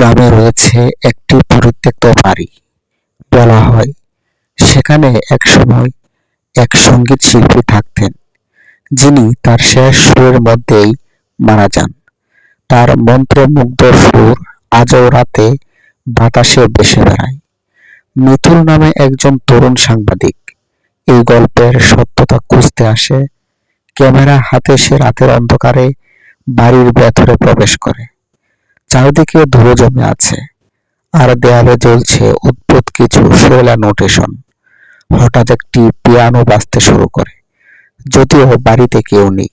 গ্রামে রয়েছে একটি পরিত্যক্ত বাড়ি। বলা হয় সেখানে একসময় এক সঙ্গীত শিল্পী থাকতেন, যিনি তার শেষ সুরের মধ্যেই মারা যান। তার মন্ত্রমুগ্ধ সুর আজও রাতে বাতাসে ভেসে বেড়ায়। মিতুল নামে একজন তরুণ সাংবাদিক এই গল্পের সত্যতা খুঁজতে আসে। ক্যামেরা হাতে সে রাতের অন্ধকারে বাড়ির ভেতরে প্রবেশ করে। চারদিকে ধুলো জমে আছে, আর দেয়ালে জ্বলছে অদ্ভুত কিছু শোলা নোটেশন। হঠাৎ একটি পিয়ানো বাজতে শুরু করে, যদিও বাড়িতে কেউ নেই।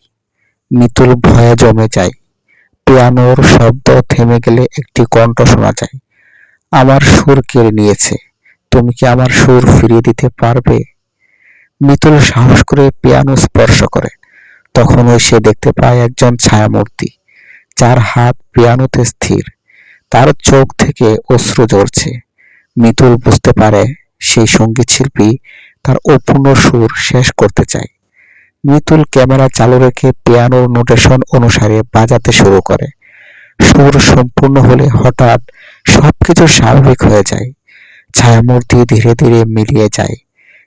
মিতুল ভয়ে জমে যায়। পিয়ানোর শব্দ থেমে গেলে একটি কণ্ঠ শোনা যায়, আমার সুর কেড়ে নিয়েছে, তুমি কি আমার সুর ফিরিয়ে দিতে পারবে? মিতুল সাহস করে পিয়ানো স্পর্শ করে। তখনই সে দেখতে পায় একজন ছায়ামূর্তি, যার হাত পিয়ানোতে স্থির। তার চোখ থেকে অশ্রু ঝরছে। মিতুল বুঝতে পারে সেই সঙ্গীত শিল্পী তার অপূর্ণ সুর শেষ করতে চায়। মিতুল ক্যামেরা চালু রেখে পিয়ানোর নোটেশন অনুসারে বাজাতে শুরু করে। সুর সম্পূর্ণ হলে হঠাৎ সবকিছু স্বাভাবিক হয়ে যায়। ছায়ামূর্তি ধীরে ধীরে মিলিয়ে যায়,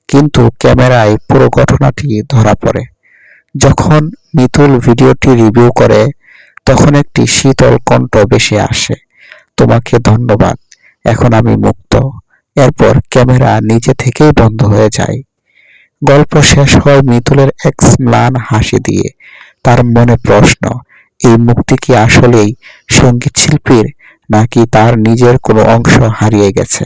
কিন্তু ক্যামেরায় পুরো ঘটনাটি ধরা পড়ে। যখন মিতুল ভিডিওটি রিভিউ করে, তখন একটি শীতল কণ্ঠ ভেসে আসে, তোমাকে ধন্যবাদ, এখন আমি মুক্ত। এরপর ক্যামেরা নিজে থেকেই বন্ধ হয়ে যায়। গল্প শেষ হয় মিতুলের এক ম্লান হাসি দিয়ে। তার মনে প্রশ্ন, এই মুক্তি কি আসলেই সঙ্গীত শিল্পীর, নাকি তার নিজের কোনো অংশ হারিয়ে গেছে?